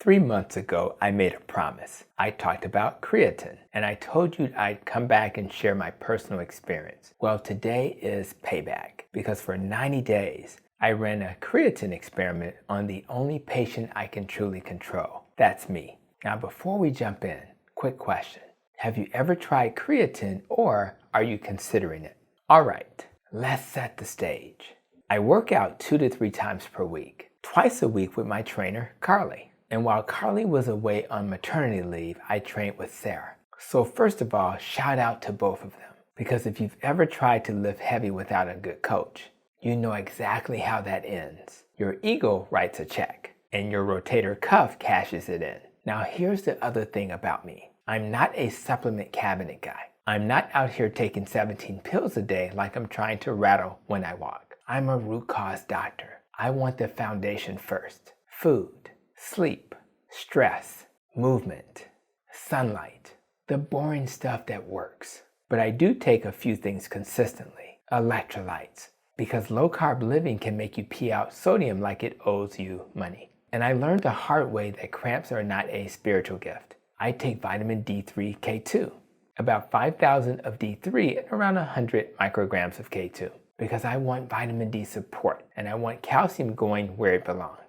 3 months ago, I made a promise. I talked about creatine, and I told you I'd come back and share my personal experience. Well, today is payback, because for 90 days, I ran a creatine experiment on the only patient I can truly control. That's me. Now, before we jump in, quick question. Have you ever tried creatine, or are you considering it? All right, let's set the stage. I work out 2 to 3 times per week, twice a week with my trainer, Carly. And while Carly was away on maternity leave, I trained with Sarah. So first of all, shout out to both of them. Because if you've ever tried to lift heavy without a good coach, you know exactly how that ends. Your ego writes a check, and your rotator cuff cashes it in. Now here's the other thing about me. I'm not a supplement cabinet guy. I'm not out here taking 17 pills a day like I'm trying to rattle when I walk. I'm a root cause doctor. I want the foundation first. Food, sleep, stress, movement, sunlight, the boring stuff that works. But I do take a few things consistently. Electrolytes, because low-carb living can make you pee out sodium like it owes you money. And I learned the hard way that cramps are not a spiritual gift. I take vitamin D3 K2, about 5,000 of D3 and around 100 micrograms of K2, because I want vitamin D support and I want calcium going where it belongs.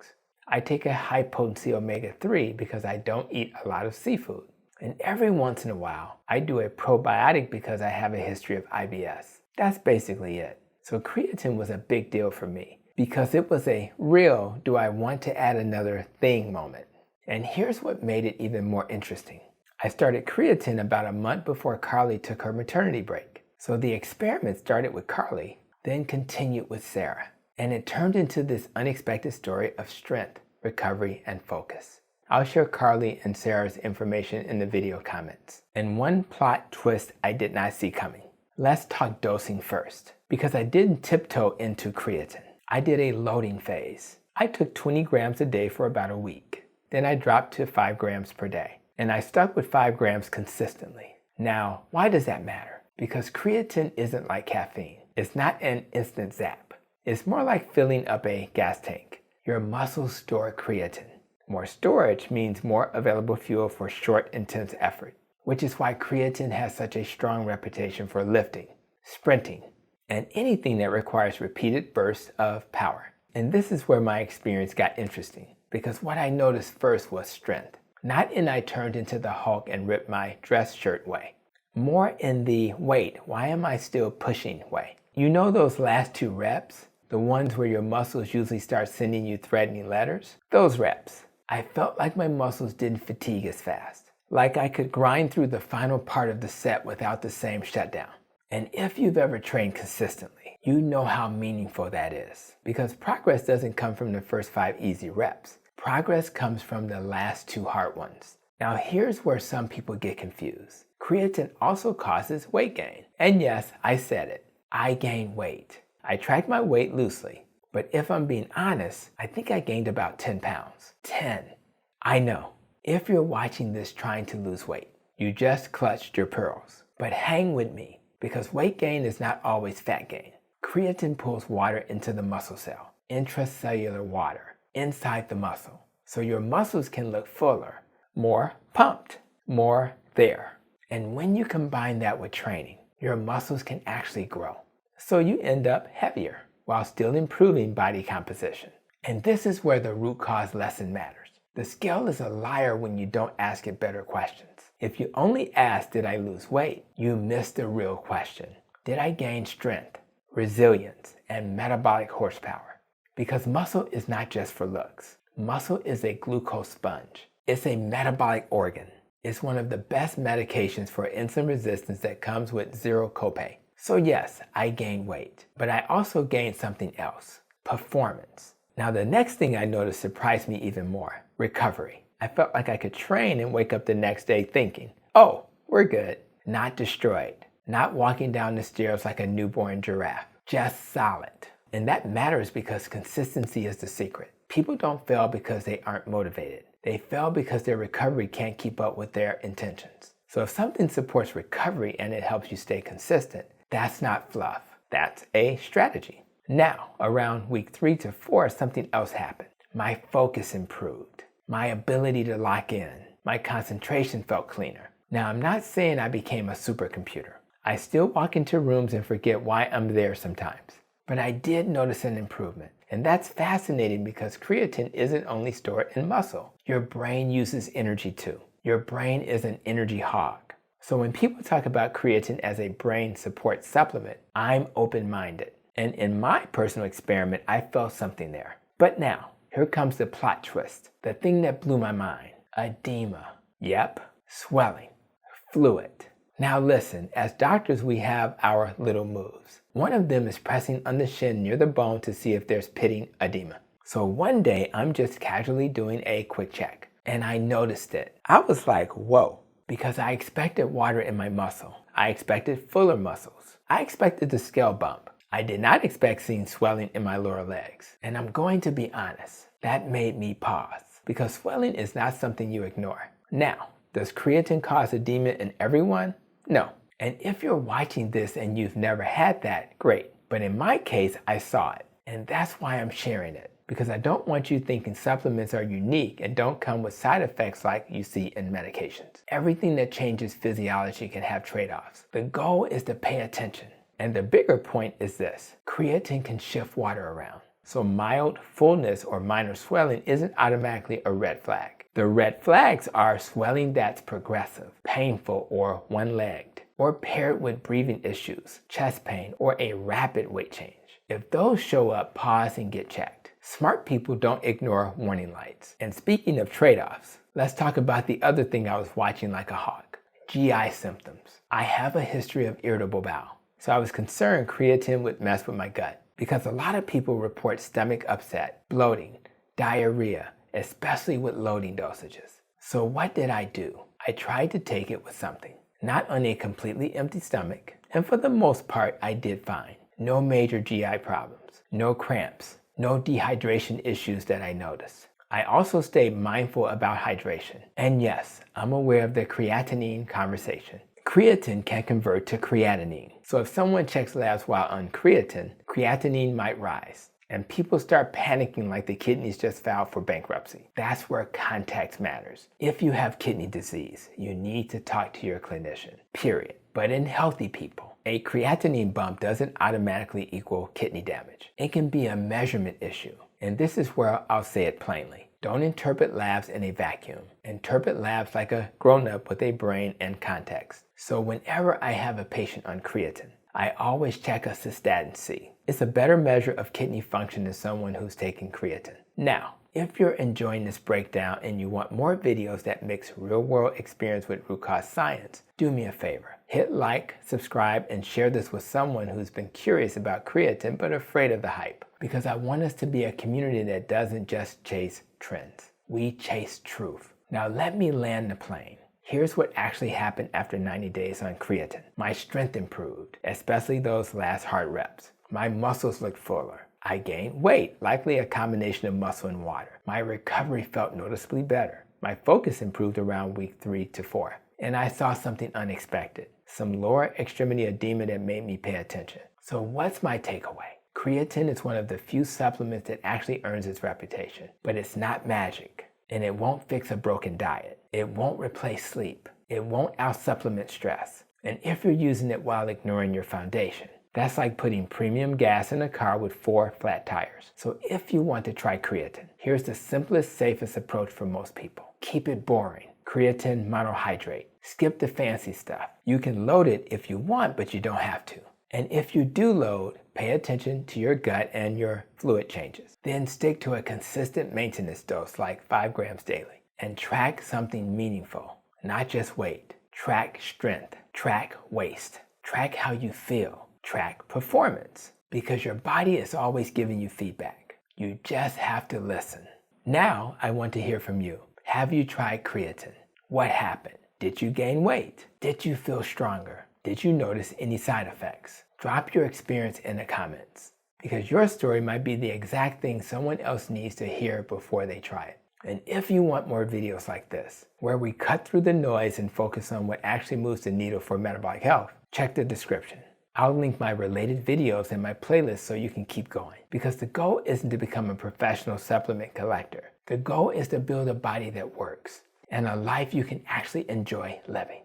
I take a high-potency omega-3 because I don't eat a lot of seafood. And every once in a while, I do a probiotic because I have a history of IBS. That's basically it. So creatine was a big deal for me because it was a real do I want to add another thing moment. And here's what made it even more interesting. I started creatine about a month before Carly took her maternity break. So the experiment started with Carly, then continued with Sarah. And it turned into this unexpected story of strength, recovery, and focus. I'll share Carly and Sarah's information in the video comments. And one plot twist I did not see coming. Let's talk dosing first, because I didn't tiptoe into creatine. I did a loading phase. I took 20 grams a day for about a week. Then I dropped to 5 grams per day. And I stuck with 5 grams consistently. Now, why does that matter? Because creatine isn't like caffeine. It's not an instant zap. It's more like filling up a gas tank. Your muscles store creatine. More storage means more available fuel for short, intense effort, which is why creatine has such a strong reputation for lifting, sprinting, and anything that requires repeated bursts of power. And this is where my experience got interesting, because what I noticed first was strength. Not in I turned into the Hulk and ripped my dress shirt way. More in the wait, why am I still pushing way? You know those last 2 reps? The ones where your muscles usually start sending you threatening letters? Those reps. I felt like my muscles didn't fatigue as fast. Like I could grind through the final part of the set without the same shutdown. And if you've ever trained consistently, you know how meaningful that is. Because progress doesn't come from the first 5 easy reps. Progress comes from the last 2 hard ones. Now here's where some people get confused. Creatine also causes weight gain. And yes, I said it. I gain weight. I track my weight loosely, but if I'm being honest, I think I gained about 10 pounds. 10. I know. If you're watching this trying to lose weight, you just clutched your pearls. But hang with me, because weight gain is not always fat gain. Creatine pulls water into the muscle cell, intracellular water, inside the muscle. So your muscles can look fuller, more pumped, more there. And when you combine that with training, your muscles can actually grow. So you end up heavier while still improving body composition. And this is where the root cause lesson matters. The scale is a liar when you don't ask it better questions. If you only ask, did I lose weight? You miss the real question. Did I gain strength, resilience, and metabolic horsepower? Because muscle is not just for looks. Muscle is a glucose sponge. It's a metabolic organ. It's one of the best medications for insulin resistance that comes with 0 copay. So yes, I gained weight, but I also gained something else, performance. Now the next thing I noticed surprised me even more, recovery. I felt like I could train and wake up the next day thinking, oh, we're good. Not destroyed, not walking down the stairs like a newborn giraffe, just solid. And that matters because consistency is the secret. People don't fail because they aren't motivated. They fail because their recovery can't keep up with their intentions. So if something supports recovery and it helps you stay consistent, that's not fluff. That's a strategy. Now, around week 3 to 4, something else happened. My focus improved. My ability to lock in, my concentration felt cleaner. Now, I'm not saying I became a supercomputer. I still walk into rooms and forget why I'm there sometimes. But I did notice an improvement. And that's fascinating because creatine isn't only stored in muscle. Your brain uses energy too. Your brain is an energy hog. So when people talk about creatine as a brain support supplement, I'm open-minded. And in my personal experiment, I felt something there. But now, here comes the plot twist. The thing that blew my mind. Edema. Yep. Swelling. Fluid. Now listen, as doctors we have our little moves. One of them is pressing on the shin near the bone to see if there's pitting edema. So one day I'm just casually doing a quick check and I noticed it. I was like, whoa, because I expected water in my muscle. I expected fuller muscles. I expected the scale bump. I did not expect seeing swelling in my lower legs. And I'm going to be honest, that made me pause because swelling is not something you ignore. Now, does creatine cause edema in everyone? No. And if you're watching this and you've never had that, great. But in my case, I saw it. And that's why I'm sharing it. Because I don't want you thinking supplements are unique and don't come with side effects like you see in medications. Everything that changes physiology can have trade-offs. The goal is to pay attention. And the bigger point is this. Creatine can shift water around. So mild fullness or minor swelling isn't automatically a red flag. The red flags are swelling that's progressive, painful, or one-legged, or paired with breathing issues, chest pain, or a rapid weight change. If those show up, pause and get checked. Smart people don't ignore warning lights. And speaking of trade-offs, let's talk about the other thing I was watching like a hawk. GI symptoms. I have a history of irritable bowel, so I was concerned creatine would mess with my gut because a lot of people report stomach upset, bloating, diarrhea, especially with loading dosages. So what did I do? I tried to take it with something, not on a completely empty stomach, and for the most part I did fine. No major GI problems, no cramps, no dehydration issues that I noticed. I also stayed mindful about hydration. And yes, I'm aware of the creatinine conversation. Creatine can convert to creatinine. So if someone checks labs while on creatine, creatinine might rise. And people start panicking like the kidneys just filed for bankruptcy. That's where context matters. If you have kidney disease, you need to talk to your clinician, period. But in healthy people, a creatinine bump doesn't automatically equal kidney damage. It can be a measurement issue. And this is where I'll say it plainly. Don't interpret labs in a vacuum. Interpret labs like a grown-up with a brain and context. So whenever I have a patient on creatine, I always check a cystatin C. It's a better measure of kidney function than someone who's taking creatine. Now, if you're enjoying this breakdown and you want more videos that mix real-world experience with root cause science, do me a favor. Hit like, subscribe, and share this with someone who's been curious about creatine but afraid of the hype. Because I want us to be a community that doesn't just chase trends. We chase truth. Now let me land the plane. Here's what actually happened after 90 days on creatine. My strength improved, especially those last hard reps. My muscles looked fuller. I gained weight, likely a combination of muscle and water. My recovery felt noticeably better. My focus improved around week 3 to 4. And I saw something unexpected. Some lower extremity edema that made me pay attention. So what's my takeaway? Creatine is one of the few supplements that actually earns its reputation. But it's not magic. And it won't fix a broken diet. It won't replace sleep. It won't out-supplement stress. And if you're using it while ignoring your foundation, that's like putting premium gas in a car with 4 flat tires. So if you want to try creatine, here's the simplest, safest approach for most people. Keep it boring. Creatine monohydrate. Skip the fancy stuff. You can load it if you want, but you don't have to. And if you do load, pay attention to your gut and your fluid changes. Then stick to a consistent maintenance dose like 5 grams daily. And track something meaningful, not just weight. Track strength. Track waist. Track how you feel. Track performance. Because your body is always giving you feedback. You just have to listen. Now I want to hear from you. Have you tried creatine? What happened? Did you gain weight? Did you feel stronger? Did you notice any side effects? Drop your experience in the comments, because your story might be the exact thing someone else needs to hear before they try it. And if you want more videos like this, where we cut through the noise and focus on what actually moves the needle for metabolic health, check the description. I'll link my related videos in my playlist so you can keep going. Because the goal isn't to become a professional supplement collector. The goal is to build a body that works and a life you can actually enjoy living.